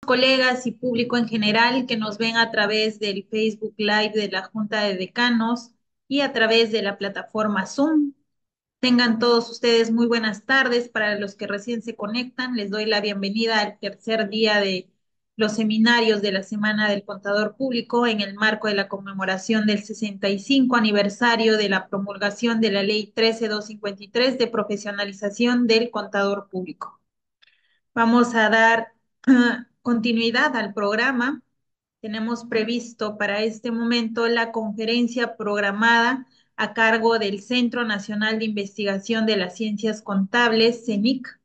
colegas y público en general que nos ven a través del Facebook Live de la Junta de Decanos y a través de la plataforma Zoom. Tengan todos ustedes muy buenas tardes. Para los que recién se conectan, les doy la bienvenida al tercer día de los seminarios de la Semana del Contador Público en el marco de la conmemoración del 65 aniversario de la promulgación de la Ley 13253 de profesionalización del contador público. Vamos a dar continuidad al programa. Tenemos previsto para este momento la conferencia programada a cargo del Centro Nacional de Investigación de las Ciencias Contables, CENIC.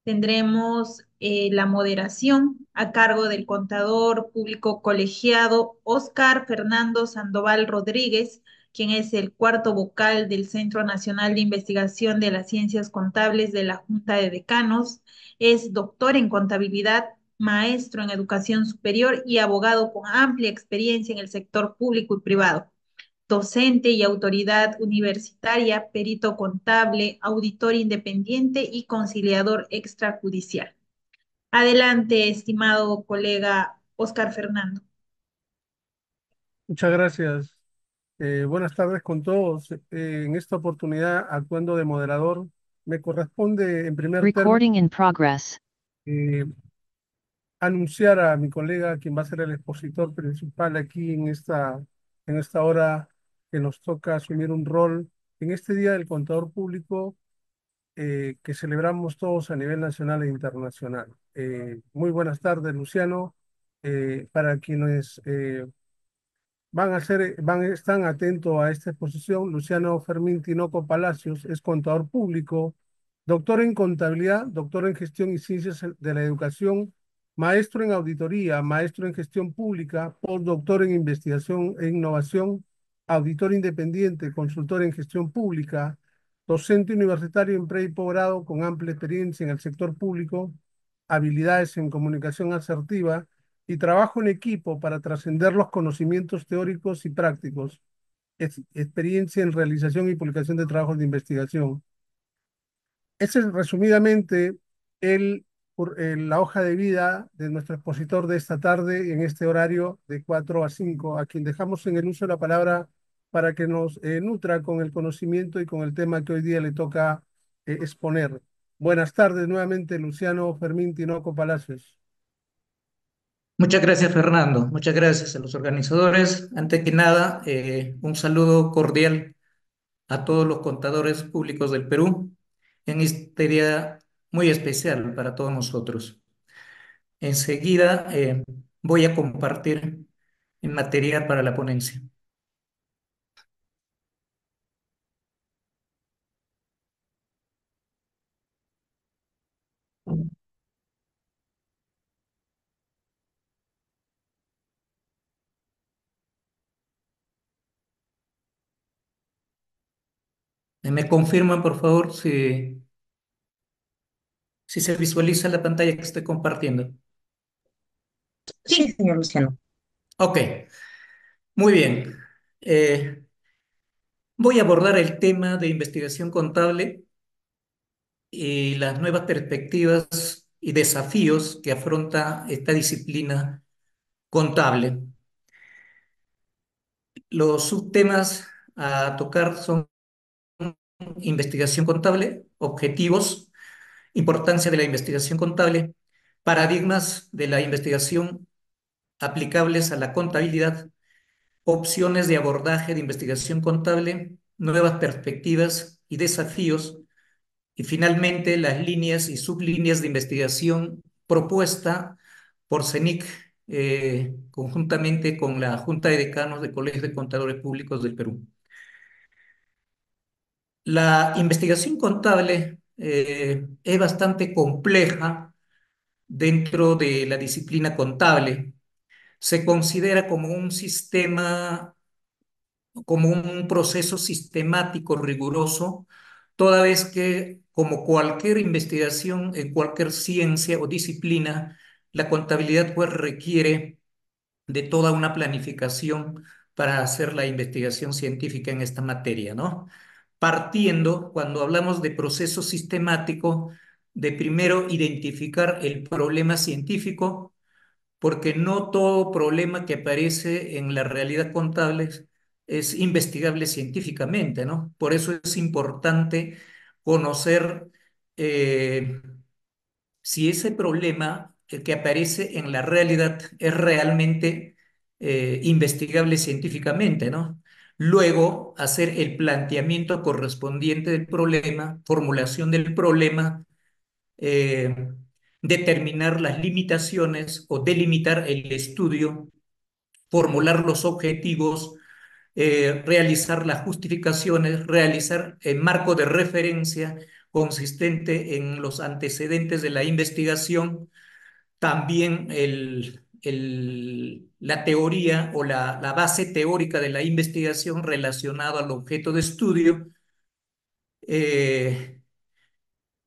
Tendremos la moderación a cargo del contador público colegiado Óscar Fernando Sandoval Rodríguez, quien es el cuarto vocal del Centro Nacional de Investigación de las Ciencias Contables de la Junta de Decanos. Es doctor en contabilidad, maestro en educación superior y abogado con amplia experiencia en el sector público y privado, docente y autoridad universitaria, perito contable, auditor independiente y conciliador extrajudicial. Adelante, estimado colega Oscar Fernando. Muchas gracias. Buenas tardes con todos. En esta oportunidad, actuando de moderador, me corresponde en primer término Recording in progress. eh, anunciar a mi colega, quien va a ser el expositor principal aquí en esta hora que nos toca asumir un rol en este Día del Contador Público que celebramos todos a nivel nacional e internacional. Muy buenas tardes, Luciano. Para quienes están atentos a esta exposición. Luciano Fermín Tinoco Palacios es contador público, doctor en contabilidad, doctor en gestión y ciencias de la educación, maestro en auditoría, maestro en gestión pública, postdoctor en investigación e innovación, auditor independiente, consultor en gestión pública, docente universitario en pre y posgrado con amplia experiencia en el sector público, habilidades en comunicación asertiva y trabajo en equipo para trascender los conocimientos teóricos y prácticos, experiencia en realización y publicación de trabajos de investigación. Esa es resumidamente la hoja de vida de nuestro expositor de esta tarde en este horario de 4 a 5, a quien dejamos en el uso de la palabra para que nos nutra con el conocimiento y con el tema que hoy día le toca exponer. Buenas tardes nuevamente, Luciano Fermín Tinoco Palacios. Muchas gracias, Fernando. Muchas gracias a los organizadores. Antes que nada, un saludo cordial a todos los contadores públicos del Perú en este día muy especial para todos nosotros. Enseguida voy a compartir el material para la ponencia. ¿Me confirman, por favor, si se visualiza la pantalla que estoy compartiendo? Sí, señor Luciano. Ok, muy bien. Eh, Voy a abordar el tema de investigación contable y las nuevas perspectivas y desafíos que afronta esta disciplina contable. Los subtemas a tocar son investigación contable, objetivos, importancia de la investigación contable, paradigmas de la investigación aplicables a la contabilidad, opciones de abordaje de investigación contable, nuevas perspectivas y desafíos, y finalmente las líneas y sublíneas de investigación propuesta por CENIC conjuntamente con la Junta de Decanos de Colegios de Contadores Públicos del Perú. La investigación contable es bastante compleja dentro de la disciplina contable. Se considera como un sistema, como un proceso sistemático riguroso, toda vez que, como cualquier investigación en cualquier ciencia o disciplina, la contabilidad pues requiere de toda una planificación para hacer la investigación científica en esta materia, ¿no? Partiendo, cuando hablamos de proceso sistemático, de primero identificar el problema científico, porque no todo problema que aparece en la realidad contable es investigable científicamente, ¿no? Por eso es importante conocer eh, si ese problema que aparece en la realidad es realmente investigable científicamente, ¿no? Luego, hacer el planteamiento correspondiente del problema, formulación del problema, eh, determinar las limitaciones o delimitar el estudio, formular los objetivos, realizar las justificaciones, realizar el marco de referencia consistente en los antecedentes de la investigación, también la teoría o la base teórica de la investigación relacionada al objeto de estudio, eh,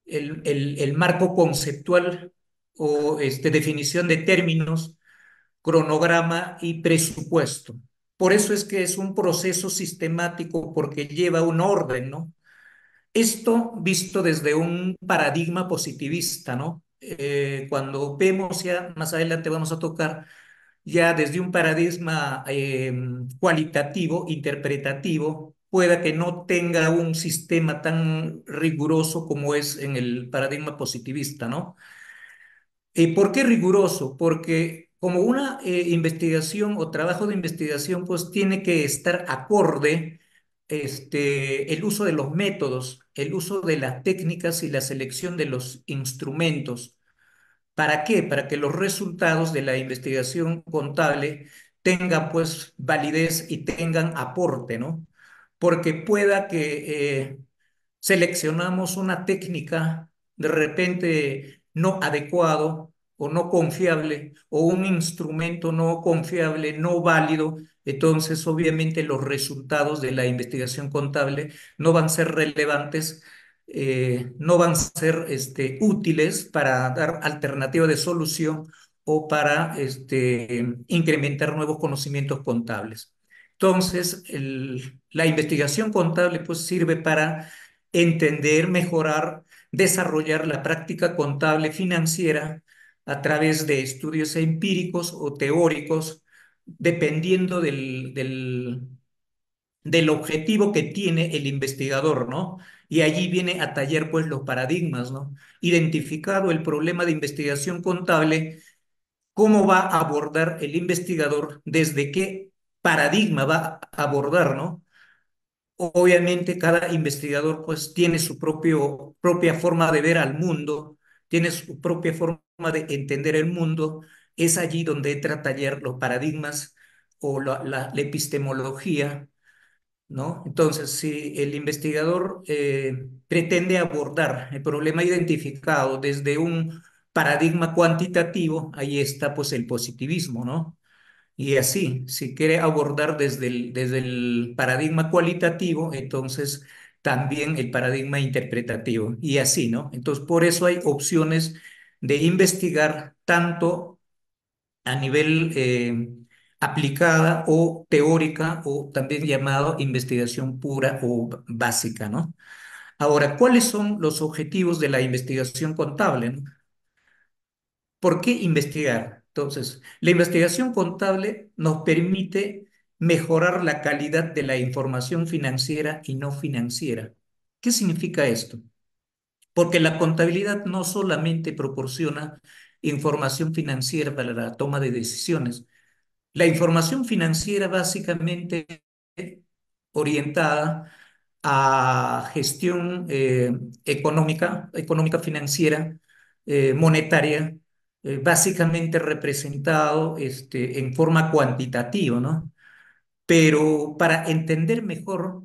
el marco conceptual o definición de términos, cronograma y presupuesto. Por eso es que es un proceso sistemático porque lleva un orden, ¿no? Esto visto desde un paradigma positivista, ¿no? Cuando vemos ya, más adelante vamos a tocar, ya desde un paradigma cualitativo, interpretativo, pueda que no tenga un sistema tan riguroso como es en el paradigma positivista, ¿no? ¿Por qué riguroso? Porque como una investigación o trabajo de investigación, pues tiene que estar acorde el uso de los métodos, el uso de las técnicas y la selección de los instrumentos. ¿Para qué? Para que los resultados de la investigación contable tengan pues validez y tengan aporte, ¿no? Porque pueda que seleccionamos una técnica de repente no adecuado o no confiable o un instrumento no confiable, no válido, entonces obviamente los resultados de la investigación contable no van a ser relevantes, no van a ser útiles para dar alternativa de solución o para incrementar nuevos conocimientos contables. Entonces, la investigación contable pues sirve para entender, mejorar, desarrollar la práctica contable financiera a través de estudios empíricos o teóricos, dependiendo del objetivo que tiene el investigador, ¿no? Y allí viene a tallar pues los paradigmas, ¿no? Identificado el problema de investigación contable, ¿cómo va a abordar el investigador? ¿Desde qué paradigma va a abordar, ¿no? Obviamente cada investigador pues tiene su propia forma de ver al mundo, tiene su propia forma de entender el mundo. Es allí donde entra a tallar los paradigmas o la epistemología, ¿no? Entonces, si el investigador pretende abordar el problema identificado desde un paradigma cuantitativo, ahí está pues el positivismo, ¿no? Y así, si quiere abordar desde el paradigma cualitativo, entonces también el paradigma interpretativo. Y así, ¿no? Entonces, por eso hay opciones de investigar tanto a nivel aplicada o teórica o también llamado investigación pura o básica, ¿no? Ahora, ¿cuáles son los objetivos de la investigación contable, ¿no? ¿Por qué investigar? Entonces, la investigación contable nos permite mejorar la calidad de la información financiera y no financiera. ¿Qué significa esto? Porque la contabilidad no solamente proporciona información financiera para la toma de decisiones. La información financiera básicamente orientada a gestión económica financiera, monetaria, básicamente representado en forma cuantitativa, ¿no? Pero para entender mejor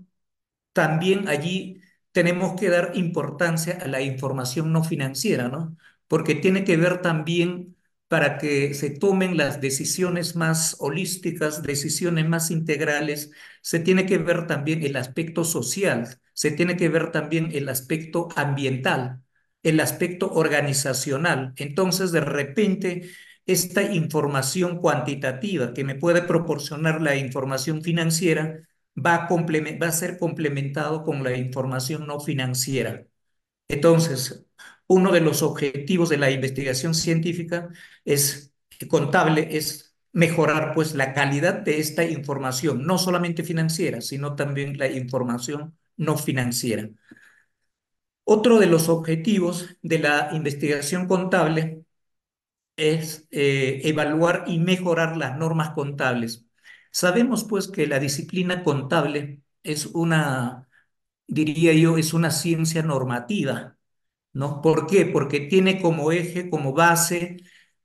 también allí tenemos que dar importancia a la información no financiera, ¿no? Porque tiene que ver también para que se tomen las decisiones más holísticas, decisiones más integrales, se tiene que ver también el aspecto social, se tiene que ver también el aspecto ambiental, el aspecto organizacional. Entonces, de repente, esta información cuantitativa que me puede proporcionar la información financiera, va a ser complementado con la información no financiera. Entonces, uno de los objetivos de la investigación científica es contable es mejorar pues la calidad de esta información, no solamente financiera, sino también la información no financiera. Otro de los objetivos de la investigación contable es evaluar y mejorar las normas contables. Sabemos pues que la disciplina contable es una, diría yo, es una ciencia normativa, ¿no? ¿Por qué? Porque tiene como eje, como base,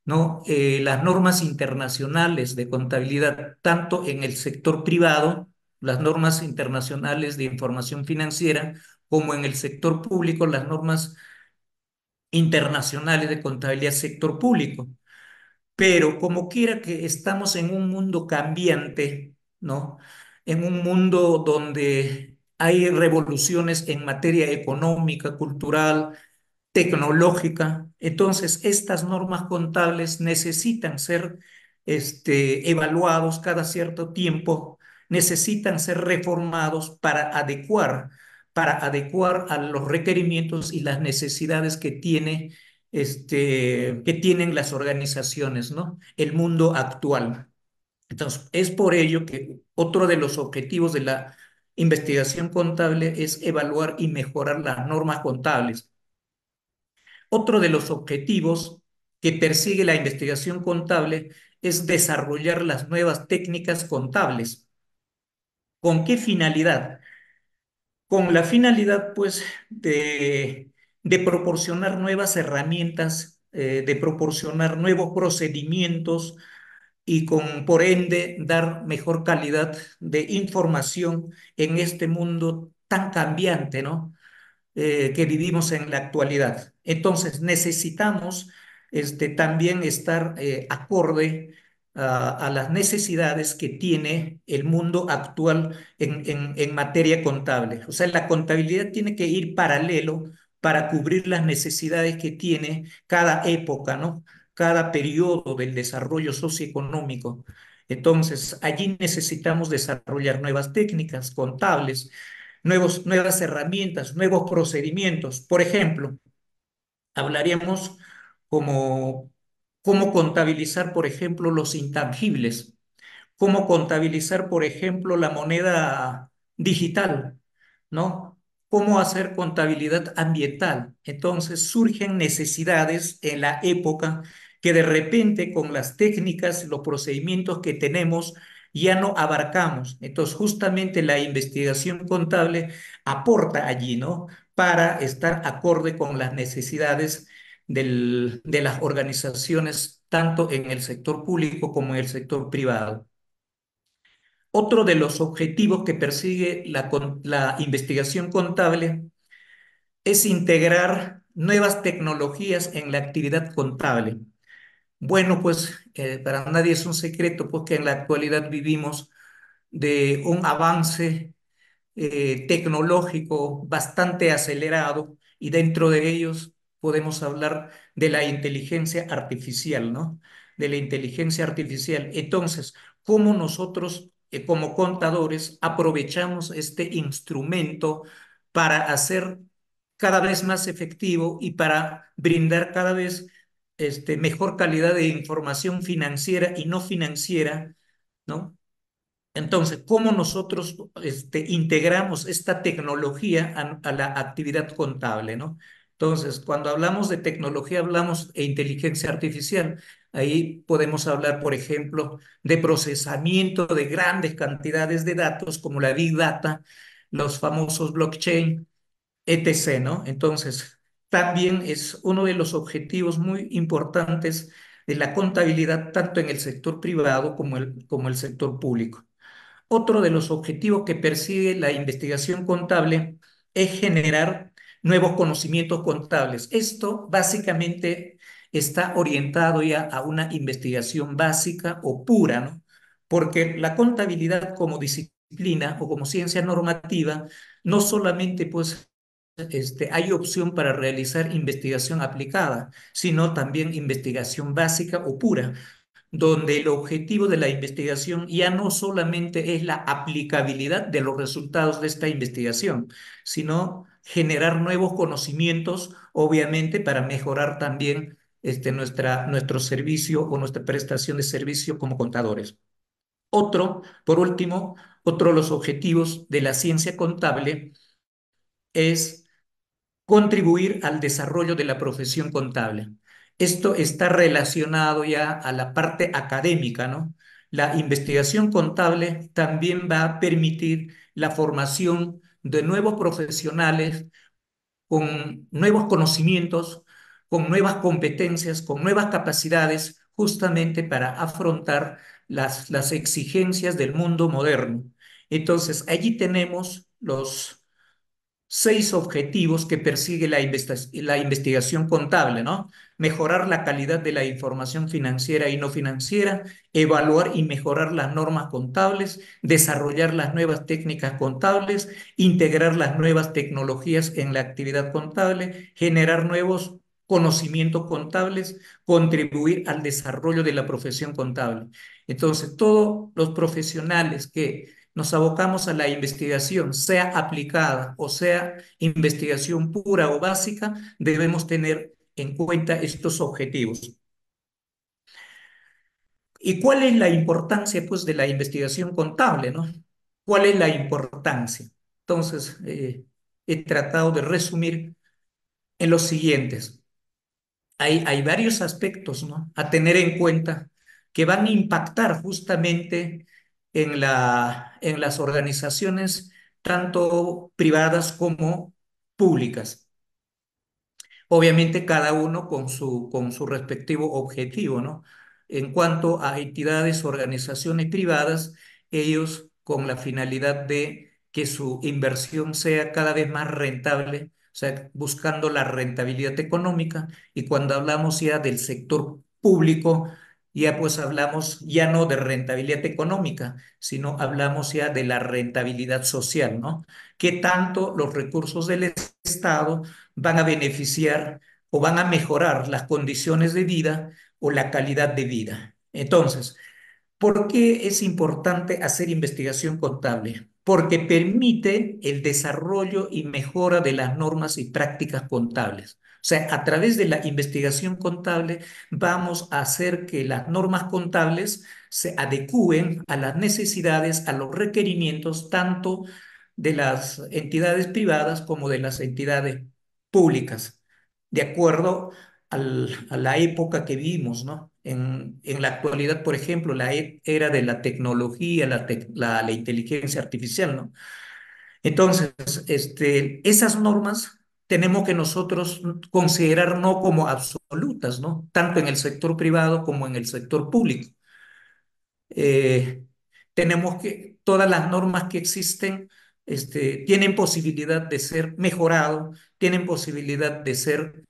¿no? Las normas internacionales de contabilidad, tanto en el sector privado, las normas internacionales de información financiera, como en el sector público, las normas internacionales de contabilidad sector público. Pero como quiera que estamos en un mundo cambiante, ¿no? En un mundo donde hay revoluciones en materia económica, cultural, tecnológica. Entonces, estas normas contables necesitan ser evaluados cada cierto tiempo, necesitan ser reformados para adecuar a los requerimientos y las necesidades que tienen las organizaciones, ¿no? El mundo actual. Entonces, es por ello que otro de los objetivos de la investigación contable es evaluar y mejorar las normas contables. Otro de los objetivos que persigue la investigación contable es desarrollar las nuevas técnicas contables. ¿Con qué finalidad? Con la finalidad, pues, de proporcionar nuevas herramientas, de proporcionar nuevos procedimientos y por ende, dar mejor calidad de información en este mundo tan cambiante, ¿no? Que vivimos en la actualidad. Entonces, necesitamos también estar acorde a las necesidades que tiene el mundo actual en materia contable. O sea, la contabilidad tiene que ir paralelo para cubrir las necesidades que tiene cada época, ¿no? Cada periodo del desarrollo socioeconómico. Entonces, allí necesitamos desarrollar nuevas técnicas contables, nuevas herramientas, nuevos procedimientos. Por ejemplo, hablaríamos como cómo contabilizar, por ejemplo, los intangibles, cómo contabilizar, por ejemplo, la moneda digital, ¿no? Cómo hacer contabilidad ambiental. Entonces surgen necesidades en la época que de repente con las técnicas, los procedimientos que tenemos, ya no abarcamos. Entonces justamente la investigación contable aporta allí, ¿no? Para estar acorde con las necesidades de las organizaciones, tanto en el sector público como en el sector privado. Otro de los objetivos que persigue la investigación contable es integrar nuevas tecnologías en la actividad contable. Bueno, pues para nadie es un secreto, pues que en la actualidad vivimos de un avance tecnológico bastante acelerado y dentro de ellos podemos hablar de la inteligencia artificial, ¿no? De la inteligencia artificial. Entonces, ¿cómo nosotros como contadores aprovechamos este instrumento para hacer cada vez más efectivo y para brindar cada vez mejor calidad de información financiera y no financiera, ¿no? Entonces, ¿cómo nosotros integramos esta tecnología a la actividad contable, ¿no? Entonces, cuando hablamos de tecnología, hablamos de inteligencia artificial. Ahí podemos hablar, por ejemplo, de procesamiento de grandes cantidades de datos como la Big Data, los famosos blockchain, etc., ¿no? Entonces, también es uno de los objetivos muy importantes de la contabilidad, tanto en el sector privado como el sector público. Otro de los objetivos que persigue la investigación contable es generar nuevos conocimientos contables. Esto básicamente está orientado ya a una investigación básica o pura, ¿no? Porque la contabilidad como disciplina o como ciencia normativa no solamente pues hay opción para realizar investigación aplicada, sino también investigación básica o pura, donde el objetivo de la investigación ya no solamente es la aplicabilidad de los resultados de esta investigación, sino generar nuevos conocimientos, obviamente, para mejorar también nuestro servicio o nuestra prestación de servicio como contadores. Por último, otro de los objetivos de la ciencia contable es contribuir al desarrollo de la profesión contable. Esto está relacionado ya a la parte académica, ¿no? La investigación contable también va a permitir la formación de nuevos profesionales con nuevos conocimientos, con nuevas competencias, con nuevas capacidades, justamente para afrontar las exigencias del mundo moderno. Entonces, allí tenemos los 6 objetivos que persigue la investigación contable, ¿no? Mejorar la calidad de la información financiera y no financiera, evaluar y mejorar las normas contables, desarrollar las nuevas técnicas contables, integrar las nuevas tecnologías en la actividad contable, generar nuevos conocimientos contables, contribuir al desarrollo de la profesión contable. Entonces, todos los profesionales que nos abocamos a la investigación, sea aplicada o sea investigación pura o básica, debemos tener en cuenta estos objetivos. ¿Y cuál es la importancia, pues, de la investigación contable, ¿no? ¿Cuál es la importancia? Entonces, he tratado de resumir en los siguientes. Hay varios aspectos, ¿no?, a tener en cuenta que van a impactar justamente en las organizaciones, tanto privadas como públicas. Obviamente cada uno con su respectivo objetivo, ¿no? En cuanto a entidades, organizaciones privadas, ellos con la finalidad de que su inversión sea cada vez más rentable, o sea, buscando la rentabilidad económica. Y cuando hablamos ya del sector público, ya pues hablamos ya no de rentabilidad económica, sino hablamos ya de la rentabilidad social, ¿no? ¿Qué tanto los recursos del Estado van a beneficiar o van a mejorar las condiciones de vida o la calidad de vida? Entonces, ¿por qué es importante hacer investigación contable? Porque permite el desarrollo y mejora de las normas y prácticas contables. O sea, a través de la investigación contable vamos a hacer que las normas contables se adecúen a las necesidades, a los requerimientos tanto de las entidades privadas como de las entidades públicas, de acuerdo a la época que vivimos, ¿no? En la actualidad, por ejemplo, la era de la tecnología, la inteligencia artificial, ¿no? Entonces, esas normas tenemos que nosotros considerar no como absolutas, ¿no? Tanto en el sector privado como en el sector público. Eh, todas las normas que existen, tienen posibilidad de ser mejorado, tienen posibilidad de ser,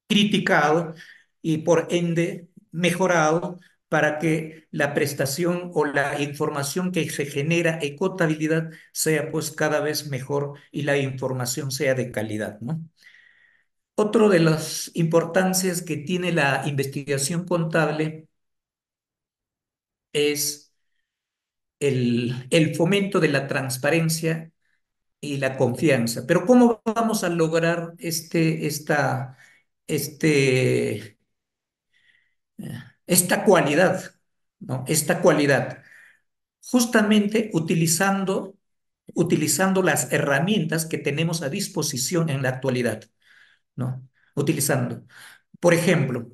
criticado y por ende mejorado para que la prestación o la información que se genera en contabilidad sea pues cada vez mejor y la información sea de calidad, ¿no? Otro de las importancias que tiene la investigación contable es el fomento de la transparencia y la confianza. Pero ¿cómo vamos a lograr este, esta cualidad, ¿no? Esta cualidad, justamente utilizando las herramientas que tenemos a disposición en la actualidad, ¿no? Utilizando, por ejemplo,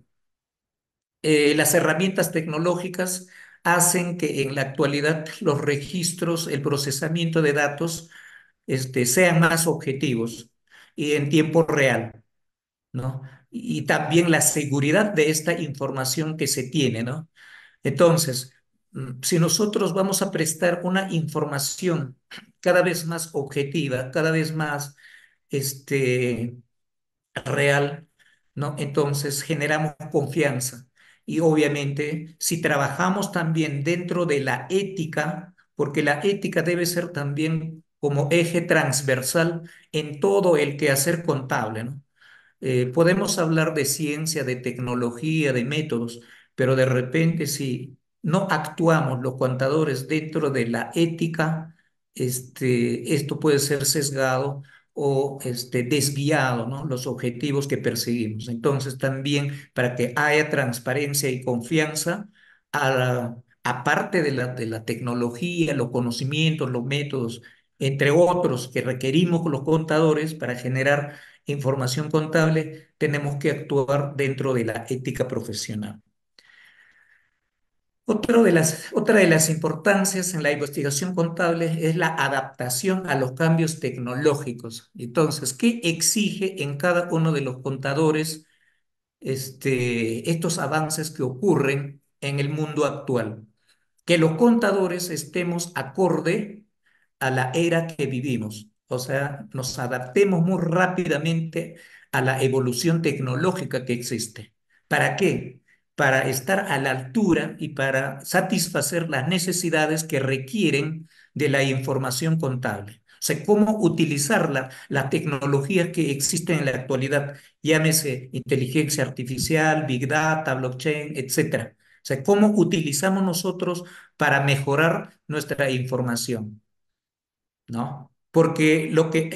las herramientas tecnológicas hacen que en la actualidad los registros, el procesamiento de datos, sean más objetivos y en tiempo real, ¿no? Y también la seguridad de esta información que se tiene, ¿no? Entonces, si nosotros vamos a prestar una información cada vez más objetiva, cada vez más real, ¿no? Entonces generamos confianza. Y obviamente, si trabajamos también dentro de la ética, porque la ética debe ser también como eje transversal en todo el quehacer contable, ¿no? Podemos hablar de ciencia, de tecnología, de métodos, pero de repente si no actuamos los contadores dentro de la ética, esto puede ser sesgado o desviado, ¿no? Los objetivos que perseguimos. Entonces, también para que haya transparencia y confianza, aparte de la tecnología, los conocimientos, los métodos, entre otros que requerimos los contadores para generar información contable, tenemos que actuar dentro de la ética profesional. Otra de las importancias en la investigación contable es la adaptación a los cambios tecnológicos. Entonces, ¿qué exige en cada uno de los contadores estos avances que ocurren en el mundo actual? Que los contadores estemos acorde a la era que vivimos, o sea, nos adaptemos muy rápidamente a la evolución tecnológica que existe. ¿Para qué? Para estar a la altura y para satisfacer las necesidades que requieren de la información contable. O sea, cómo utilizar las tecnologías que existen en la actualidad, llámese inteligencia artificial, big data, blockchain, etcétera. O sea, cómo utilizamos nosotros para mejorar nuestra información, ¿no? Porque lo que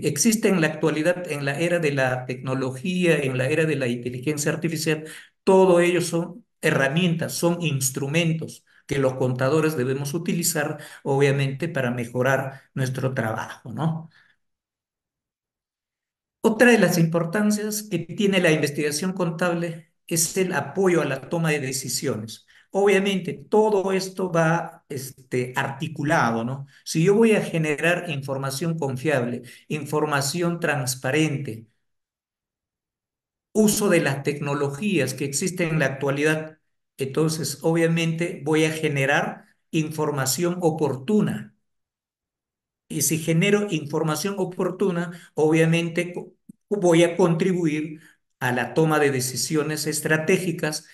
existe en la actualidad, en la era de la tecnología, en la era de la inteligencia artificial, todo ello son herramientas, son instrumentos que los contadores debemos utilizar, obviamente, para mejorar nuestro trabajo, ¿no? Otra de las importancias que tiene la investigación contable es el apoyo a la toma de decisiones. Obviamente, todo esto va articulado, ¿no? Si yo voy a generar información confiable, información transparente, uso de las tecnologías que existen en la actualidad, entonces obviamente voy a generar información oportuna. Y si genero información oportuna, obviamente voy a contribuir a la toma de decisiones estratégicas,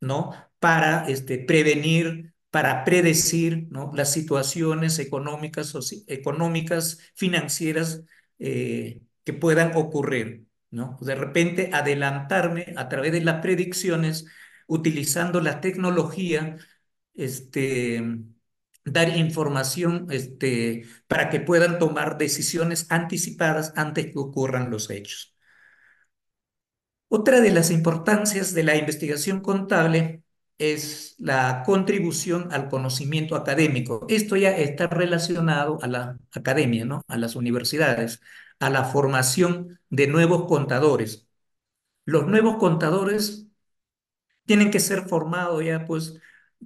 ¿no? Para prevenir, para predecir, ¿no? Las situaciones económicas, económicas, financieras que puedan ocurrir, ¿no? De repente adelantarme a través de las predicciones, utilizando la tecnología, este, dar información para que puedan tomar decisiones anticipadas antes que ocurran los hechos. Otra de las importancias de la investigación contable es la contribución al conocimiento académico. Esto ya está relacionado a la academia, ¿no? A las universidades, a la formación de nuevos contadores. Los nuevos contadores tienen que ser formados ya pues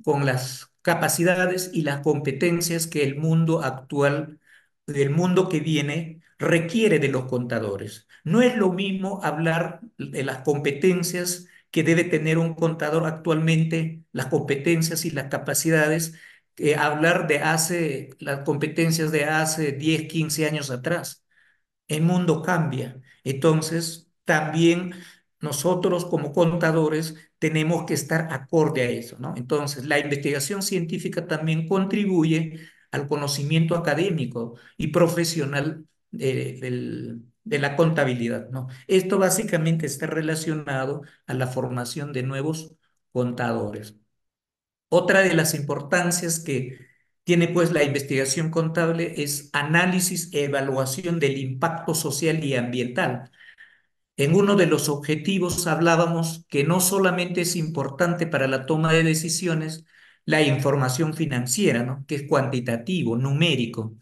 con las capacidades y las competencias que el mundo actual, el mundo que viene, requiere de los contadores. No es lo mismo hablar de las competencias que debe tener un contador actualmente, las competencias y las capacidades, que hablar de las competencias de hace 10, 15 años atrás. El mundo cambia. Entonces, también nosotros como contadores tenemos que estar acorde a eso, ¿no? Entonces, la investigación científica también contribuye al conocimiento académico y profesional de la contabilidad, ¿no? Esto básicamente está relacionado a la formación de nuevos contadores. Otra de las importancias que tiene pues la investigación contable es análisis e evaluación del impacto social y ambiental. En uno de los objetivos hablábamos que no solamente es importante para la toma de decisiones la información financiera, ¿no? Que es cuantitativo, numérico,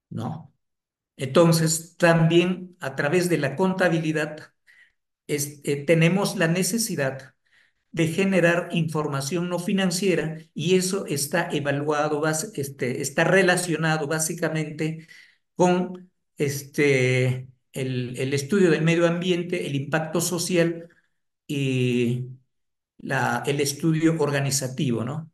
¿no? Entonces, también a través de la contabilidad tenemos la necesidad de generar información no financiera y eso está evaluado, está relacionado básicamente con el estudio del medio ambiente, el impacto social y el estudio organizativo, ¿no?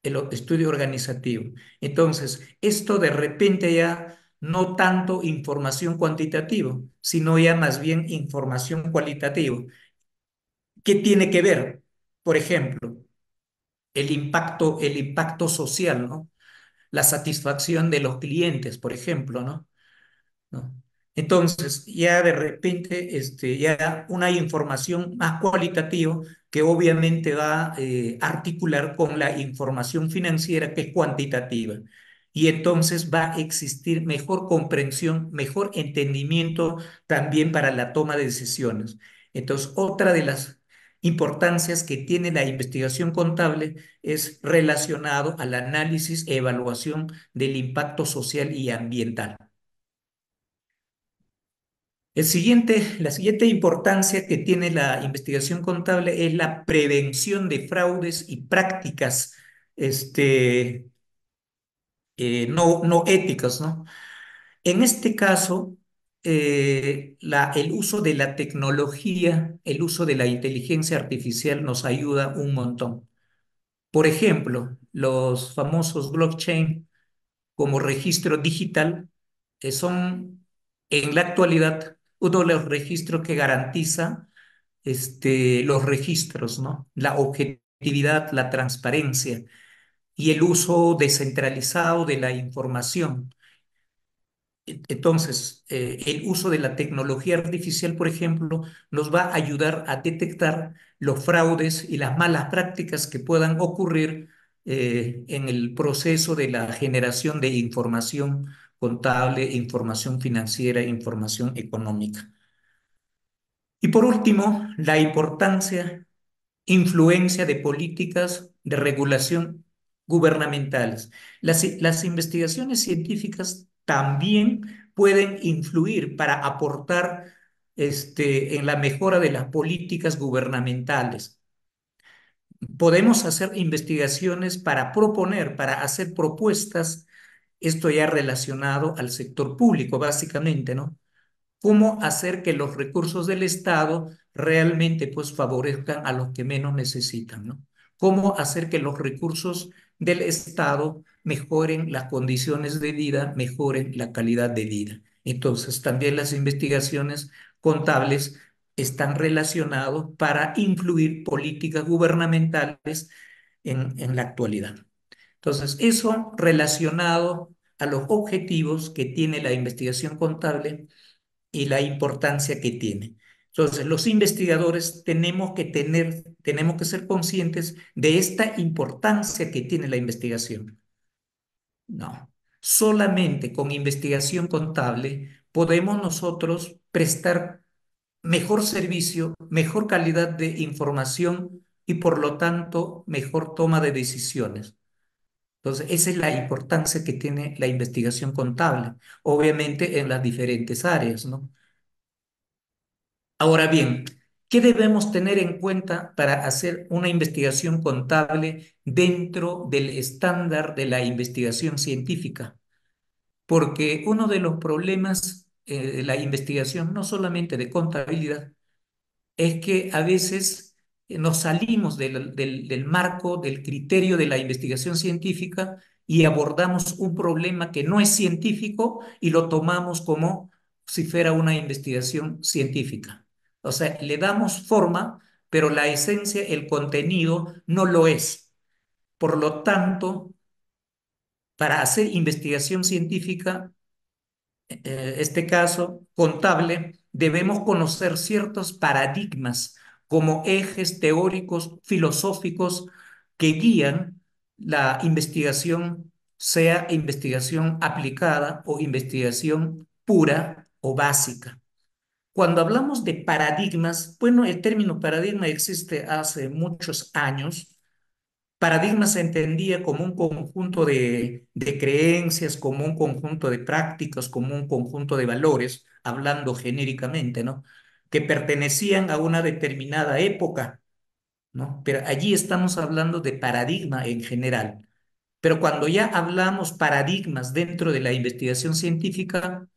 El estudio organizativo. Entonces, esto de repente ya no tanto información cuantitativa, sino ya más bien información cualitativa. ¿Qué tiene que ver? Por ejemplo, el impacto social, ¿no? La satisfacción de los clientes, por ejemplo, ¿no? ¿No? Entonces, ya de repente, ya una información más cualitativa que obviamente va a articular con la información financiera que es cuantitativa. y entonces va a existir mejor comprensión, mejor entendimiento también para la toma de decisiones. Entonces, otra de las importancias que tiene la investigación contable es relacionado al análisis e evaluación del impacto social y ambiental. La siguiente importancia que tiene la investigación contable es la prevención de fraudes y prácticas no éticas, ¿no? En este caso, el uso de la tecnología, el uso de la inteligencia artificial nos ayuda un montón. Por ejemplo, los famosos blockchain como registro digital son en la actualidad uno de los registros que garantiza los registros, ¿no? La objetividad, la transparencia y el uso descentralizado de la información. Entonces, el uso de la tecnología artificial, por ejemplo, nos va a ayudar a detectar los fraudes y las malas prácticas que puedan ocurrir en el proceso de la generación de información contable, información financiera, información económica. Y por último, la importancia, influencia de políticas de regulación gubernamentales. Las investigaciones científicas también pueden influir para aportar en la mejora de las políticas gubernamentales. Podemos hacer investigaciones para proponer, para hacer propuestas, esto ya relacionado al sector público, básicamente, ¿no? Cómo hacer que los recursos del Estado realmente pues favorezcan a los que menos necesitan, ¿no? Cómo hacer que los recursos del Estado mejoren las condiciones de vida, mejoren la calidad de vida. Entonces, también las investigaciones contables están relacionadas para influir políticas gubernamentales en la actualidad. Entonces, eso relacionado a los objetivos que tiene la investigación contable y la importancia que tiene. Entonces, los investigadores tenemos que ser conscientes de esta importancia que tiene la investigación. No, solamente con investigación contable podemos nosotros prestar mejor servicio, mejor calidad de información y por lo tanto mejor toma de decisiones. Entonces, esa es la importancia que tiene la investigación contable, obviamente en las diferentes áreas, ¿no? Ahora bien, ¿qué debemos tener en cuenta para hacer una investigación contable dentro del estándar de la investigación científica? Porque uno de los problemas de la investigación, no solamente de contabilidad, es que a veces nos salimos del marco, del criterio de la investigación científica y abordamos un problema que no es científico y lo tomamos como si fuera una investigación científica. O sea, le damos forma, pero la esencia, el contenido, no lo es. Por lo tanto, para hacer investigación científica este caso contable, debemos conocer ciertos paradigmas como ejes teóricos, filosóficos que guían la investigación, sea investigación aplicada o investigación pura o básica. Cuando hablamos de paradigmas, bueno, el término paradigma existe hace muchos años. Paradigma se entendía como un conjunto de creencias, como un conjunto de prácticas, como un conjunto de valores, hablando genéricamente, ¿no? Que pertenecían a una determinada época, ¿no? Pero allí estamos hablando de paradigma en general. Pero cuando ya hablamos paradigmas dentro de la investigación científica,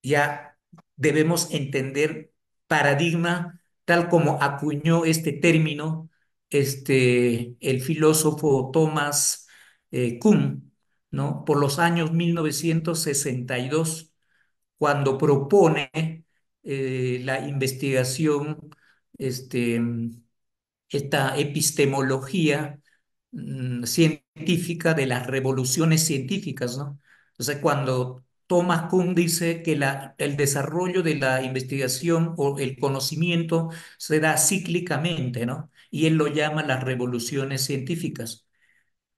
ya debemos entender paradigma tal como acuñó este término el filósofo Thomas Kuhn, ¿no? Por los años 1962, cuando propone la investigación, este, esta epistemología científica de las revoluciones científicas, ¿no? Entonces, cuando Thomas Kuhn dice que el desarrollo de la investigación o el conocimiento se da cíclicamente, ¿no? Y él lo llama las revoluciones científicas.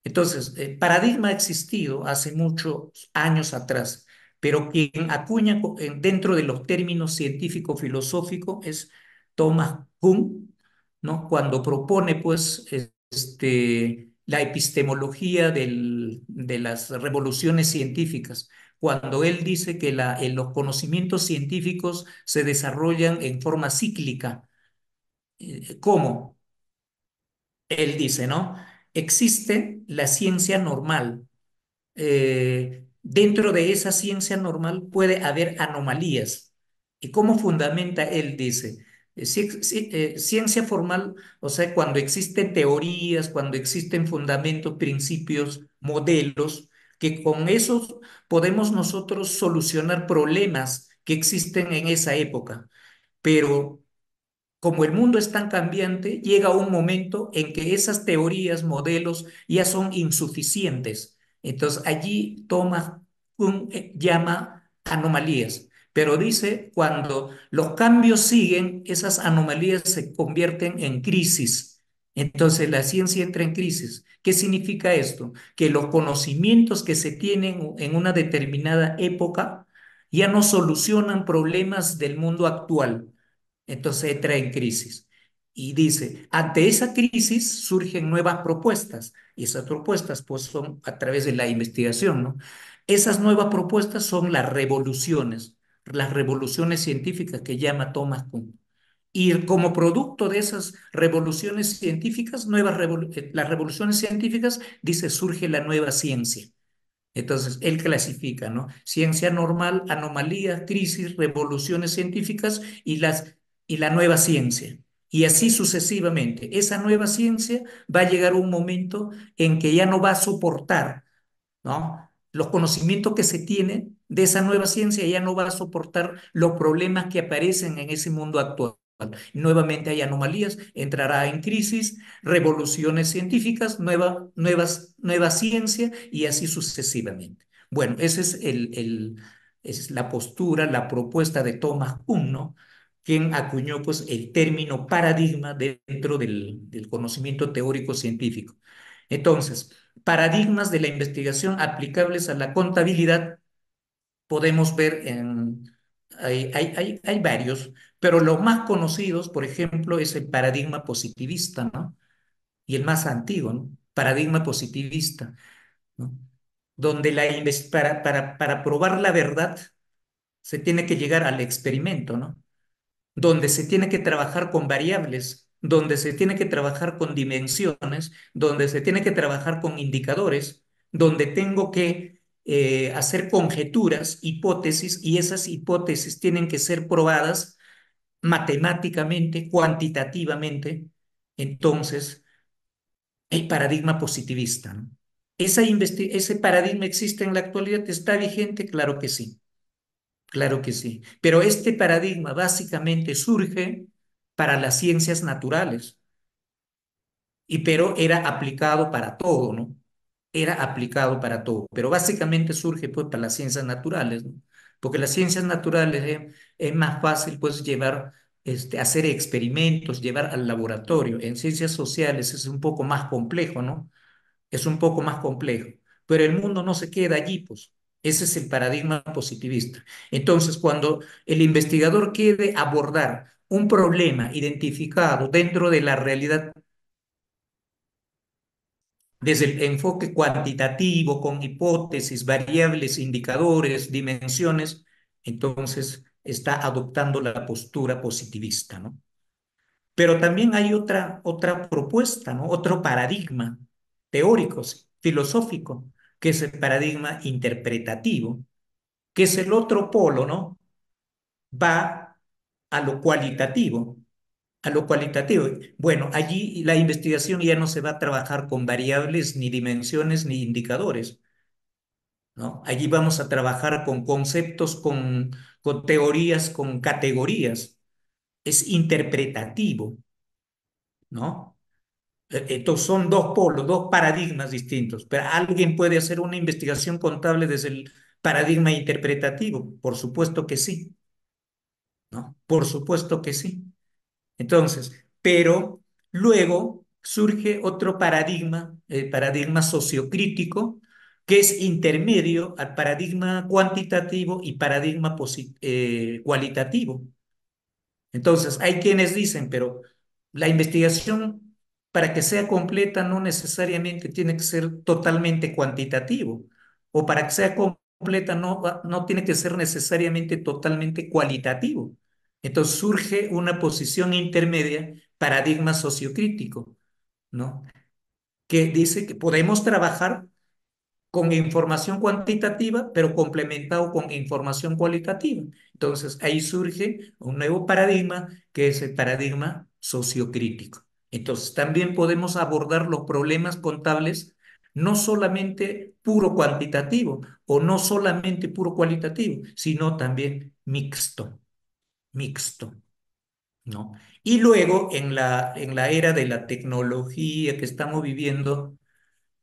Entonces, paradigma ha existido hace muchos años atrás, pero quien acuña dentro de los términos científico-filosóficos es Thomas Kuhn, ¿no? Cuando propone, pues, la epistemología de las revoluciones científicas, cuando él dice que los conocimientos científicos se desarrollan en forma cíclica. ¿Cómo? Él dice, ¿no? Existe la ciencia normal. Dentro de esa ciencia normal puede haber anomalías. ¿Y cómo fundamenta él? Dice, ciencia formal, o sea, cuando existen teorías, cuando existen fundamentos, principios, modelos, que con esos podemos nosotros solucionar problemas que existen en esa época. Pero como el mundo es tan cambiante, llega un momento en que esas teorías, modelos ya son insuficientes. Entonces allí Thomas Kuhn llama anomalías, pero dice cuando los cambios siguen, esas anomalías se convierten en crisis. Entonces la ciencia entra en crisis. ¿Qué significa esto? Que los conocimientos que se tienen en una determinada época ya no solucionan problemas del mundo actual, entonces entra en crisis. Y dice, ante esa crisis surgen nuevas propuestas, y esas propuestas pues son a través de la investigación, ¿no? Esas nuevas propuestas son las revoluciones científicas que llama Thomas Kuhn. Y como producto de esas revoluciones científicas, las revoluciones científicas, dice, surge la nueva ciencia. Entonces, él clasifica, ¿no? Ciencia normal, anomalías, crisis, revoluciones científicas y la nueva ciencia. Y así sucesivamente. Esa nueva ciencia va a llegar un momento en que ya no va a soportar, ¿no? Los conocimientos que se tienen de esa nueva ciencia ya no va a soportar los problemas que aparecen en ese mundo actual. Nuevamente hay anomalías, entrará en crisis, revoluciones científicas, nueva ciencia y así sucesivamente. Bueno, esa es es la postura, la propuesta de Thomas Kuhn, ¿no? Quien acuñó pues, el término paradigma dentro del conocimiento teórico científico. Entonces, paradigmas de la investigación aplicables a la contabilidad podemos ver hay varios, pero los más conocidos, por ejemplo, es el paradigma positivista, ¿no? Y el más antiguo, ¿no? Paradigma positivista, ¿no? Donde para probar la verdad se tiene que llegar al experimento, ¿no? Donde se tiene que trabajar con variables, donde se tiene que trabajar con dimensiones, donde se tiene que trabajar con indicadores, donde tengo que hacer conjeturas, hipótesis, y esas hipótesis tienen que ser probadas matemáticamente, cuantitativamente. Entonces, el paradigma positivista, ¿no? Ese paradigma existe en la actualidad, ¿está vigente? Claro que sí. Claro que sí. Pero este paradigma básicamente surge para las ciencias naturales, pero era aplicado para todo, ¿no? Era aplicado para todo, pero básicamente surge pues para las ciencias naturales, ¿no? Porque las ciencias naturales es más fácil pues hacer experimentos, llevar al laboratorio. En ciencias sociales es un poco más complejo, ¿no? Es un poco más complejo, pero el mundo no se queda allí, pues. Ese es el paradigma positivista. Entonces, cuando el investigador quiere abordar un problema identificado dentro de la realidad desde el enfoque cuantitativo, con hipótesis, variables, indicadores, dimensiones, entonces está adoptando la postura positivista, ¿no? Pero también hay otra propuesta, ¿no? Otro paradigma teórico, sí, filosófico, que es el paradigma interpretativo, que es el otro polo, ¿no? Va a lo cualitativo, a lo cualitativo. Bueno, allí la investigación ya no se va a trabajar con variables, ni dimensiones, ni indicadores, ¿no? Allí vamos a trabajar con conceptos, con teorías, con categorías. Es interpretativo, ¿no? Estos son dos polos, dos paradigmas distintos, pero alguien puede hacer una investigación contable desde el paradigma interpretativo, por supuesto que sí, ¿no? Por supuesto que sí. Entonces, pero luego surge otro paradigma, el paradigma sociocrítico, que es intermedio al paradigma cuantitativo y paradigma cualitativo. Entonces, hay quienes dicen, pero la investigación para que sea completa no necesariamente tiene que ser totalmente cuantitativo, o para que sea completa no tiene que ser necesariamente totalmente cualitativo. Entonces surge una posición intermedia, paradigma sociocrítico, ¿no? Que dice que podemos trabajar con información cuantitativa, pero complementado con información cualitativa. Entonces, ahí surge un nuevo paradigma, que es el paradigma sociocrítico. Entonces, también podemos abordar los problemas contables no solamente puro cuantitativo o no solamente puro cualitativo, sino también mixto, ¿no? Y luego, en la era de la tecnología que estamos viviendo,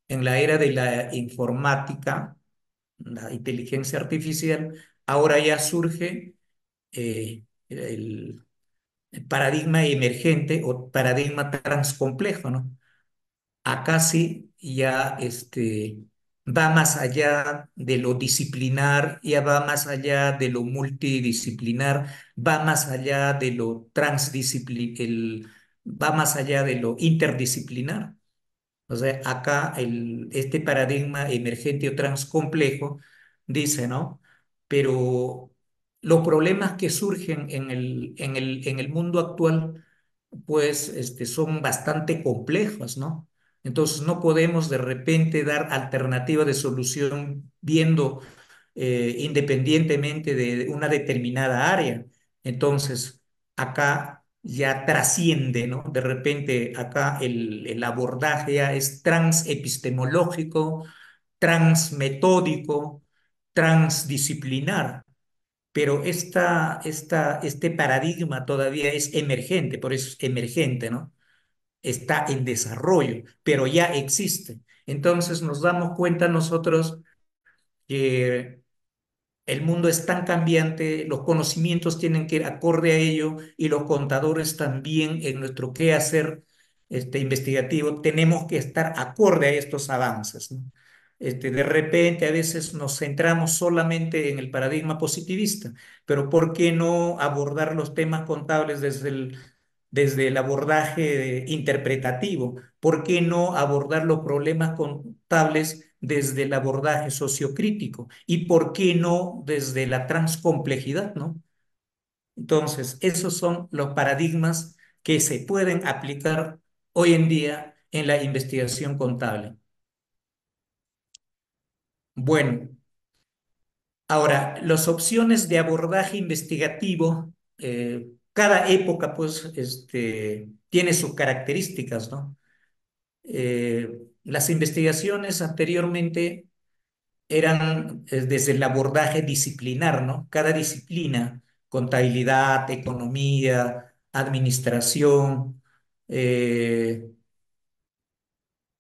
en la era de la informática, la inteligencia artificial, ahora ya surge el paradigma emergente o paradigma transcomplejo, ¿no? Acá sí ya va más allá de lo disciplinar, ya va más allá de lo multidisciplinar, va más allá de lo va más allá de lo interdisciplinar. O sea, acá este paradigma emergente o transcomplejo dice, ¿no? Pero los problemas que surgen en el mundo actual, pues, son bastante complejos, ¿no? Entonces, no podemos de repente dar alternativa de solución viendo independientemente de una determinada área. Entonces, acá ya trasciende, ¿no? De repente acá el abordaje ya es transepistemológico, transmetódico, transdisciplinar, pero este paradigma todavía es emergente, por eso es emergente, ¿no? Está en desarrollo, pero ya existe. Entonces nos damos cuenta nosotros que el mundo es tan cambiante, los conocimientos tienen que ir acorde a ello y los contadores también en nuestro quehacer investigativo tenemos que estar acorde a estos avances, ¿no? De repente a veces nos centramos solamente en el paradigma positivista, pero ¿por qué no abordar los temas contables desde el abordaje interpretativo? ¿Por qué no abordar los problemas contables desde el abordaje sociocrítico? ¿Y por qué no desde la transcomplejidad, ¿no? Entonces, esos son los paradigmas que se pueden aplicar hoy en día en la investigación contable. Bueno, ahora, las opciones de abordaje investigativo, cada época, pues, tiene sus características, ¿no? Las investigaciones anteriormente eran desde el abordaje disciplinar, ¿no? Cada disciplina, contabilidad, economía, administración, eh,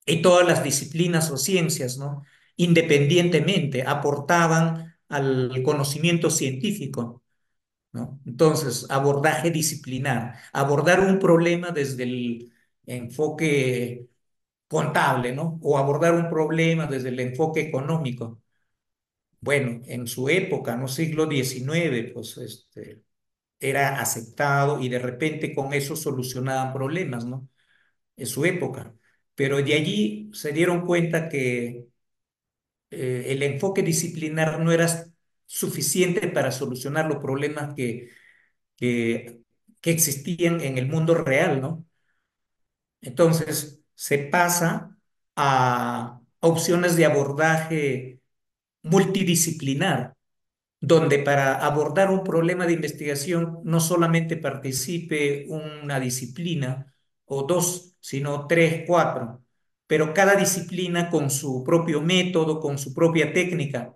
y todas las disciplinas o ciencias, ¿no? Independientemente aportaban al conocimiento científico, ¿no? Entonces, abordaje disciplinar, abordar un problema desde el enfoque contable, ¿no? O abordar un problema desde el enfoque económico. Bueno, en su época, ¿no? Siglo XIX, pues era aceptado y de repente con eso solucionaban problemas, ¿no? En su época. Pero de allí se dieron cuenta que el enfoque disciplinar no era suficiente para solucionar los problemas que, que existían en el mundo real, ¿no? Entonces se pasa a opciones de abordaje multidisciplinar, donde para abordar un problema de investigación no solamente participe una disciplina o dos, sino tres, cuatro, pero cada disciplina con su propio método, con su propia técnica,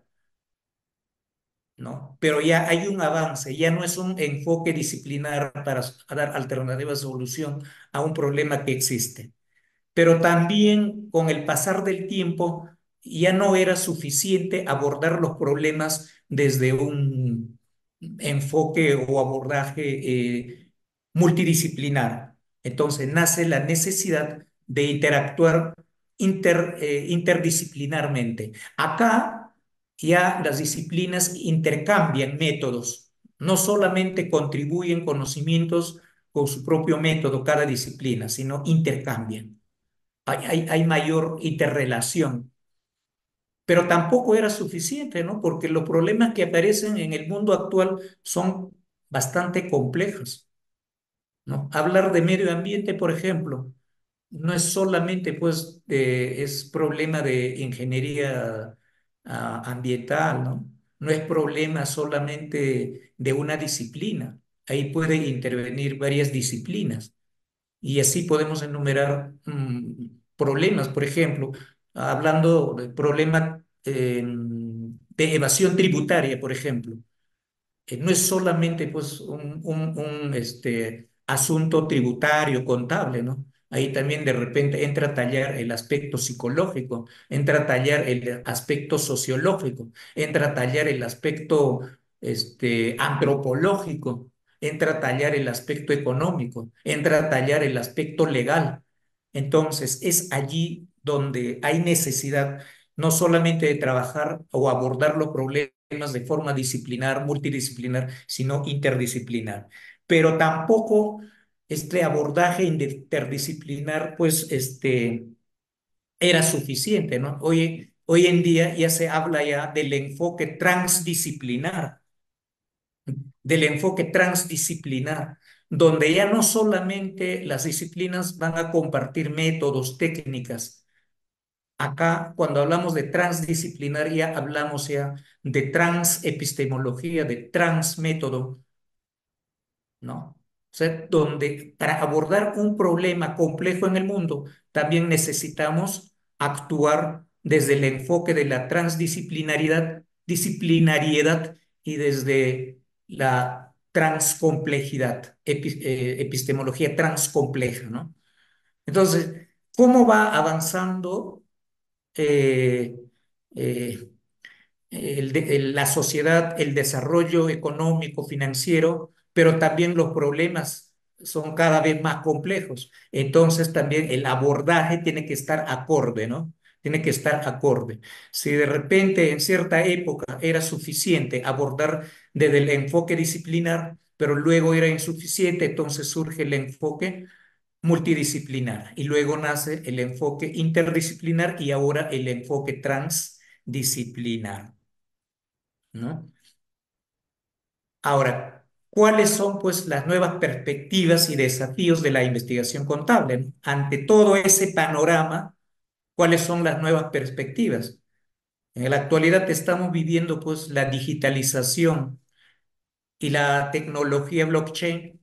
¿no? Pero ya hay un avance, ya no es un enfoque disciplinar para dar alternativas de solución a un problema que existe, pero también con el pasar del tiempo ya no era suficiente abordar los problemas desde un enfoque o abordaje multidisciplinar. Entonces nace la necesidad de interactuar interdisciplinarmente. Acá ya las disciplinas intercambian métodos, no solamente contribuyen conocimientos con su propio método cada disciplina, sino intercambian. Hay mayor interrelación. Pero tampoco era suficiente, ¿no? Porque los problemas que aparecen en el mundo actual son bastante complejos, ¿no? Hablar de medio ambiente, por ejemplo, no es solamente, pues, es problema de ingeniería ambiental, ¿no? No es problema solamente de una disciplina. Ahí puede intervenir varias disciplinas. Y así podemos enumerar problemas, por ejemplo, hablando de problemas de evasión tributaria, por ejemplo. No es solamente pues asunto tributario, contable, ¿no? Ahí también de repente entra a tallar el aspecto psicológico, entra a tallar el aspecto sociológico, entra a tallar el aspecto antropológico, entra a tallar el aspecto económico, entra a tallar el aspecto legal. Entonces, es allí donde hay necesidad no solamente de trabajar o abordar los problemas de forma disciplinar, multidisciplinar, sino interdisciplinar. Pero tampoco este abordaje interdisciplinar, pues, era suficiente, ¿no? Hoy en día ya se habla ya del enfoque transdisciplinar, donde ya no solamente las disciplinas van a compartir métodos, técnicas. Acá, cuando hablamos de transdisciplinaria, hablamos ya de transepistemología, de transmétodo, ¿no? O sea, donde para abordar un problema complejo en el mundo, también necesitamos actuar desde el enfoque de la disciplinariedad y desde la transcomplejidad, epistemología transcompleja, ¿no? Entonces, ¿cómo va avanzando eh, eh, la sociedad, el desarrollo económico, financiero, pero también los problemas son cada vez más complejos? Entonces también el abordaje tiene que estar acorde, ¿no? Tiene que estar acorde. Si de repente en cierta época era suficiente abordar desde el enfoque disciplinar, pero luego era insuficiente, entonces surge el enfoque multidisciplinar y luego nace el enfoque interdisciplinar y ahora el enfoque transdisciplinar, ¿no? Ahora, ¿cuáles son pues las nuevas perspectivas y desafíos de la investigación contable, ¿no? Ante todo ese panorama, ¿cuáles son las nuevas perspectivas? En la actualidad estamos viviendo pues la digitalización y la tecnología blockchain.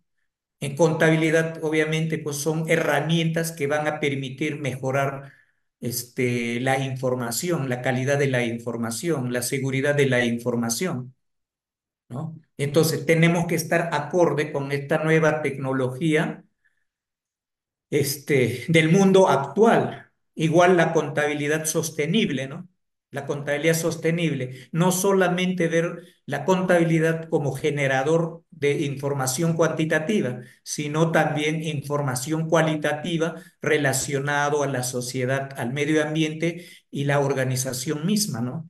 En contabilidad, obviamente, pues son herramientas que van a permitir mejorar la información, la calidad de la información, la seguridad de la información, ¿no? Entonces, tenemos que estar acorde con esta nueva tecnología del mundo actual. Igual la contabilidad sostenible, ¿no? La contabilidad sostenible, no solamente ver la contabilidad como generador de información cuantitativa, sino también información cualitativa relacionado a la sociedad, al medio ambiente y la organización misma, ¿no?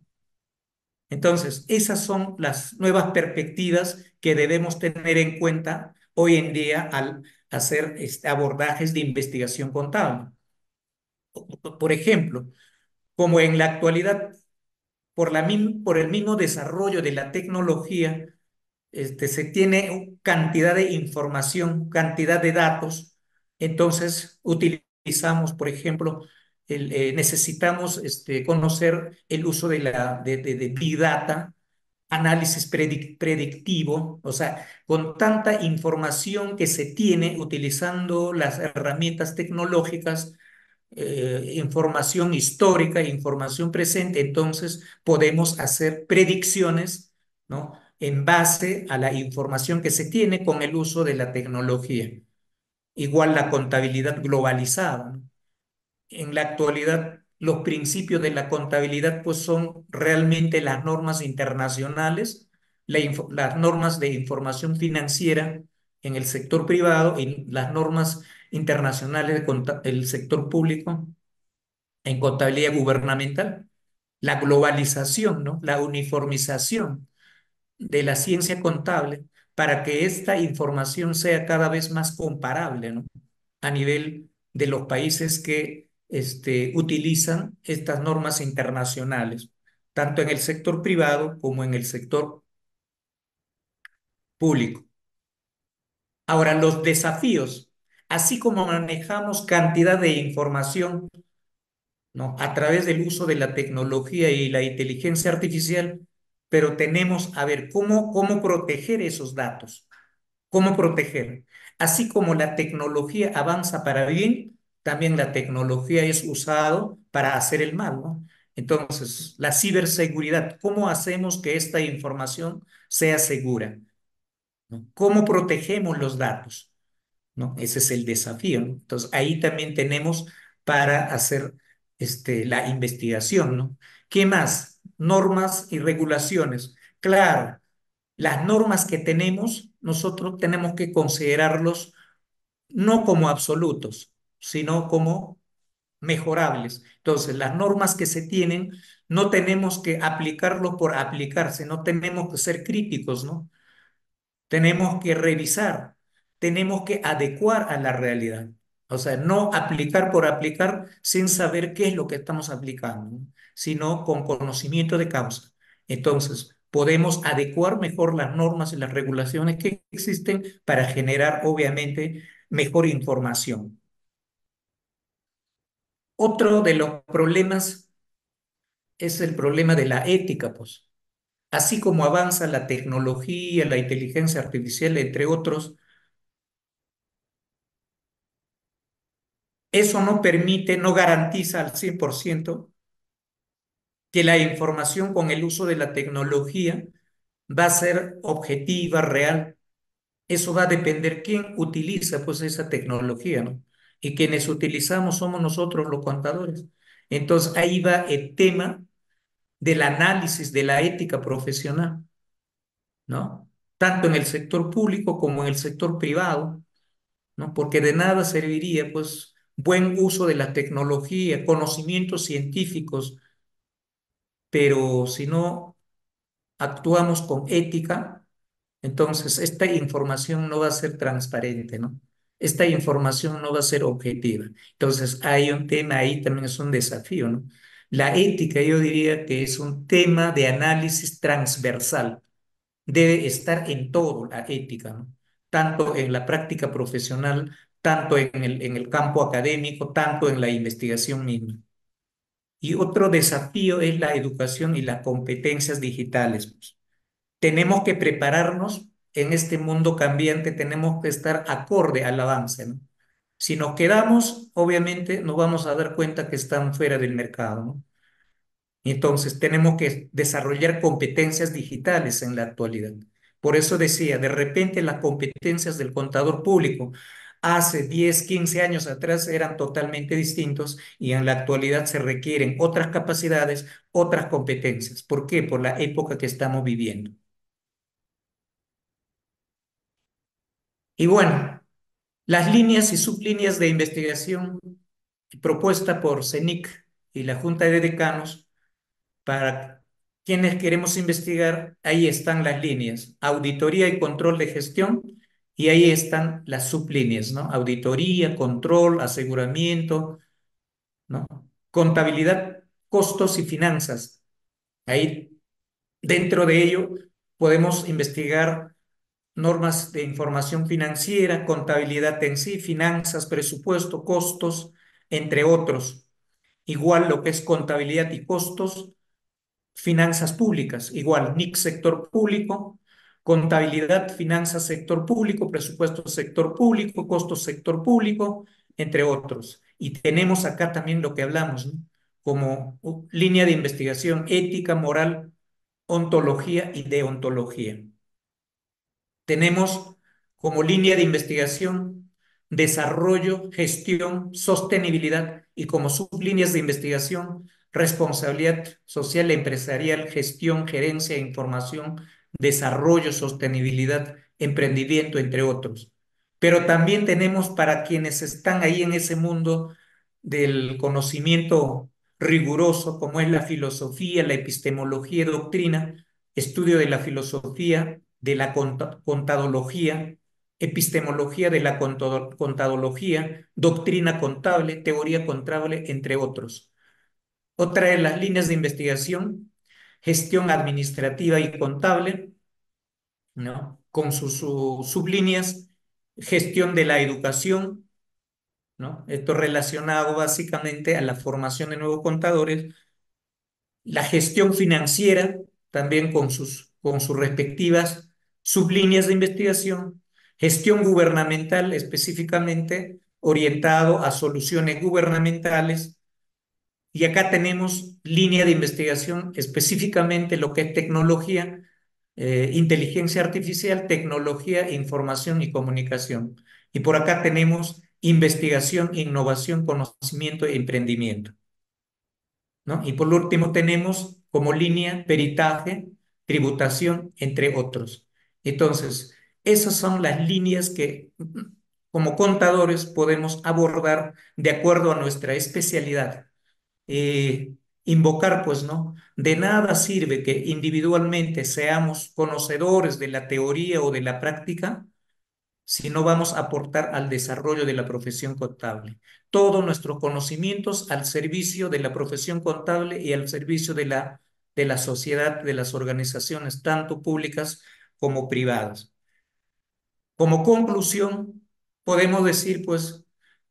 Entonces, esas son las nuevas perspectivas que debemos tener en cuenta hoy en día al hacer abordajes de investigación contable. Por ejemplo, como en la actualidad, por el mismo desarrollo de la tecnología, se tiene cantidad de información, cantidad de datos, entonces utilizamos, por ejemplo, necesitamos conocer el uso de Big Data, análisis predictivo, o sea, con tanta información que se tiene utilizando las herramientas tecnológicas, información histórica, información presente, entonces podemos hacer predicciones, ¿no? En base a la información que se tiene con el uso de la tecnología. Igual la contabilidad globalizada, ¿no? En la actualidad, los principios de la contabilidad pues son realmente las normas internacionales, las normas de información financiera en el sector privado y las normas internacionales del sector público en contabilidad gubernamental. La globalización, ¿no? La uniformización de la ciencia contable para que esta información sea cada vez más comparable, ¿no? A nivel de los países que utilizan estas normas internacionales, tanto en el sector privado como en el sector público. Ahora, los desafíos, así como manejamos cantidad de información, ¿no? A través del uso de la tecnología y la inteligencia artificial, pero tenemos, a ver, cómo proteger esos datos, cómo proteger. Así como la tecnología avanza para bien, también la tecnología es usado para hacer el mal, ¿no? Entonces, la ciberseguridad, ¿cómo hacemos que esta información sea segura? ¿No? ¿Cómo protegemos los datos? ¿No? Ese es el desafío, ¿no? Entonces, ahí también tenemos para hacer la investigación, ¿no? ¿Qué más? Normas y regulaciones. Claro, las normas que tenemos, nosotros tenemos que considerarlos no como absolutos, sino como mejorables. Entonces, las normas que se tienen, no tenemos que aplicarlo por aplicarse, no tenemos que ser críticos, ¿no? Tenemos que revisar, tenemos que adecuar a la realidad. O sea, no aplicar por aplicar sin saber qué es lo que estamos aplicando, ¿no? Sino con conocimiento de causa. Entonces, podemos adecuar mejor las normas y las regulaciones que existen para generar, obviamente, mejor información. Otro de los problemas es el problema de la ética, pues. Así como avanza la tecnología, la inteligencia artificial, entre otros, eso no permite, no garantiza al 100% que la información con el uso de la tecnología va a ser objetiva, real. Eso va a depender quién utiliza pues esa tecnología, ¿no? Y quienes utilizamos somos nosotros los contadores. Entonces ahí va el tema del análisis de la ética profesional, ¿no? Tanto en el sector público como en el sector privado, ¿no? Porque de nada serviría, pues, buen uso de la tecnología, conocimientos científicos, pero si no actuamos con ética, entonces esta información no va a ser transparente, ¿no? Esta información no va a ser objetiva. Entonces hay un tema ahí, también es un desafío, ¿no? La ética, yo diría que es un tema de análisis transversal. Debe estar en todo la ética, ¿no? Tanto en la práctica profesional, tanto en el campo académico, tanto en la investigación misma. Y otro desafío es la educación y las competencias digitales, pues. Tenemos que prepararnos en este mundo cambiante, tenemos que estar acorde al avance, ¿no? Si nos quedamos, obviamente nos vamos a dar cuenta que están fuera del mercado, ¿no? Entonces, tenemos que desarrollar competencias digitales en la actualidad. Por eso decía, de repente las competencias del contador público hace 10, 15 años atrás eran totalmente distintos y en la actualidad se requieren otras capacidades, otras competencias. ¿Por qué? Por la época que estamos viviendo. Y bueno, las líneas y sublíneas de investigación propuesta por CENIC y la Junta de Decanos. Para quienes queremos investigar, ahí están las líneas, auditoría y control de gestión, y ahí están las sublíneas, ¿no? Auditoría, control, aseguramiento, ¿no? Contabilidad, costos y finanzas. Ahí, dentro de ello, podemos investigar normas de información financiera, contabilidad en sí, finanzas, presupuesto, costos, entre otros. Igual lo que es contabilidad y costos, finanzas públicas, igual, NIC sector público, contabilidad, finanzas sector público, presupuesto sector público, costos sector público, entre otros. Y tenemos acá también lo que hablamos, ¿no? Como línea de investigación ética, moral, ontología y deontología. Tenemos como línea de investigación desarrollo, gestión, sostenibilidad y como sublíneas de investigación responsabilidad social empresarial, gestión, gerencia, información, desarrollo, sostenibilidad, emprendimiento, entre otros. pero también tenemos para quienes están ahí en ese mundo del conocimiento riguroso, como es la filosofía, la epistemología y doctrina, estudio de la filosofía, de la contadología, epistemología de la contadología, doctrina contable, teoría contable, entre otros. Otra de las líneas de investigación, gestión administrativa y contable, ¿no? Con sus sublíneas, gestión de la educación, ¿no? Esto relacionado básicamente a la formación de nuevos contadores, la gestión financiera, también con sus respectivas sublíneas de investigación, gestión gubernamental específicamente orientado a soluciones gubernamentales, y acá tenemos línea de investigación específicamente lo que es tecnología, inteligencia artificial, tecnología, información y comunicación. Y por acá tenemos investigación, innovación, conocimiento e emprendimiento, ¿no? Y por último tenemos como línea peritaje, tributación, entre otros. Entonces, esas son las líneas que como contadores podemos abordar de acuerdo a nuestra especialidad. Invocar, pues, ¿no? De nada sirve que individualmente seamos conocedores de la teoría o de la práctica si no vamos a aportar al desarrollo de la profesión contable. Todos nuestros conocimientos al servicio de la profesión contable y al servicio de la sociedad, de las organizaciones, tanto públicas como privadas. Como conclusión, podemos decir, pues,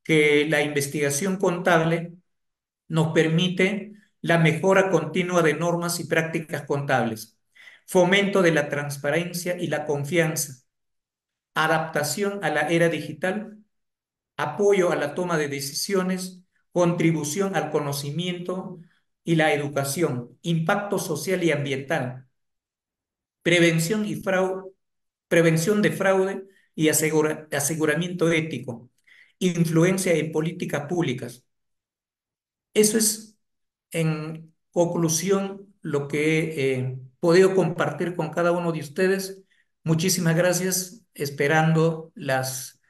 que la investigación contable nos permite la mejora continua de normas y prácticas contables, fomento de la transparencia y la confianza, adaptación a la era digital, apoyo a la toma de decisiones, contribución al conocimiento y la educación, impacto social y ambiental, prevención prevención de fraude y aseguramiento ético, influencia en políticas públicas. Eso es, en conclusión, lo que he podido compartir con cada uno de ustedes. Muchísimas gracias, esperando las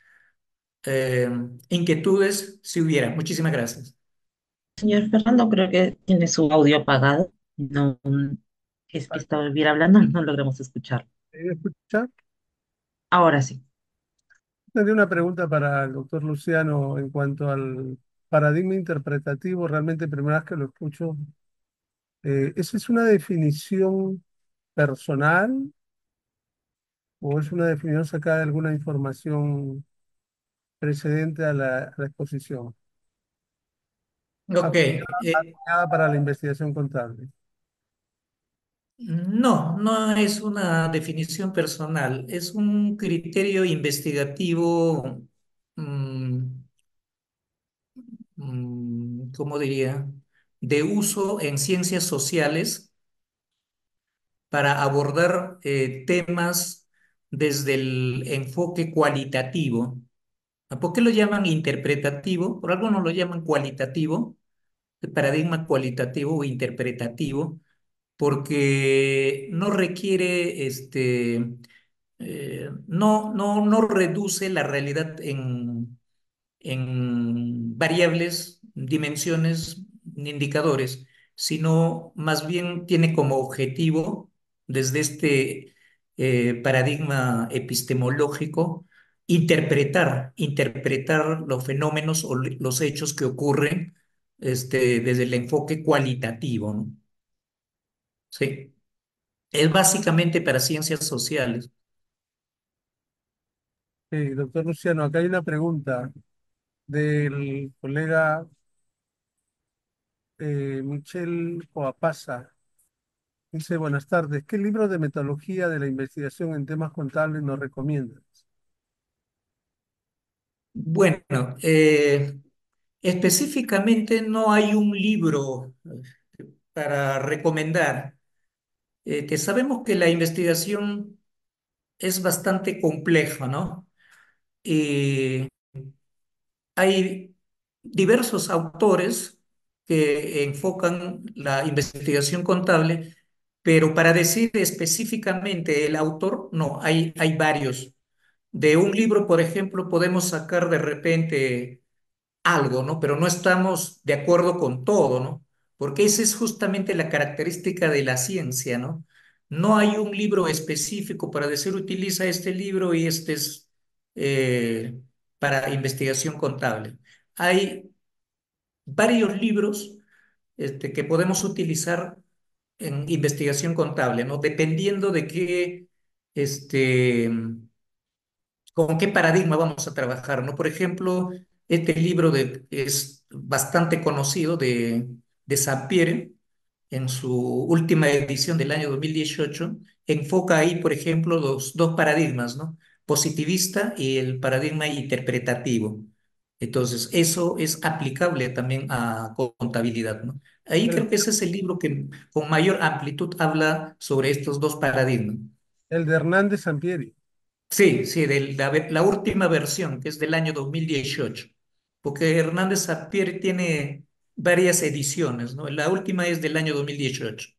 eh, inquietudes si hubiera. Muchísimas gracias. Señor Fernando, creo que tiene su audio apagado. No, es que estaba bien hablando, no logramos escuchar. ¿Me escucha? Ahora sí. Tendría una pregunta para el doctor Luciano en cuanto al paradigma interpretativo. Realmente, primera vez que lo escucho, ¿esa es una definición personal o es una definición sacada de alguna información precedente a la exposición, Ok, acuñada para la investigación contable? no, no es una definición personal, es un criterio investigativo, mm, ¿cómo diría? De uso en ciencias sociales para abordar temas desde el enfoque cualitativo. ¿Por qué lo llaman interpretativo? Por algo no lo llaman cualitativo, el paradigma cualitativo o interpretativo, porque no requiere, no reduce la realidad en variables, dimensiones, indicadores, sino más bien tiene como objetivo, desde este paradigma epistemológico, interpretar los fenómenos o los hechos que ocurren desde el enfoque cualitativo, ¿no? Sí, es básicamente para ciencias sociales. Doctor Luciano, acá hay una pregunta del colega Michel Coapasa. Dice, buenas tardes. ¿Qué libro de metodología de la investigación en temas contables nos recomiendas? Bueno, específicamente no hay un libro para recomendar, que sabemos que la investigación es bastante compleja, ¿no? Y hay diversos autores que enfocan la investigación contable, pero para decir específicamente el autor, no, hay varios. De un libro, por ejemplo, podemos sacar de repente algo, ¿no? Pero no estamos de acuerdo con todo, ¿no? Porque esa es justamente la característica de la ciencia, ¿no? No hay un libro específico para decir utiliza este libro y este es para investigación contable. Hay varios libros que podemos utilizar en investigación contable, ¿no? Dependiendo de qué, este, con qué paradigma vamos a trabajar, ¿no? Por ejemplo, este libro es bastante conocido de Sampieri, en su última edición del año 2018, enfoca ahí, por ejemplo, los dos paradigmas, ¿no? Positivista y el paradigma interpretativo. Entonces, eso es aplicable también a contabilidad, ¿no? Ahí creo que ese es el libro que con mayor amplitud habla sobre estos dos paradigmas. El de Hernández Sampieri. Sí, sí, de la última versión, que es del año 2018, porque Hernández Sapir tiene varias ediciones, ¿no? La última es del año 2018.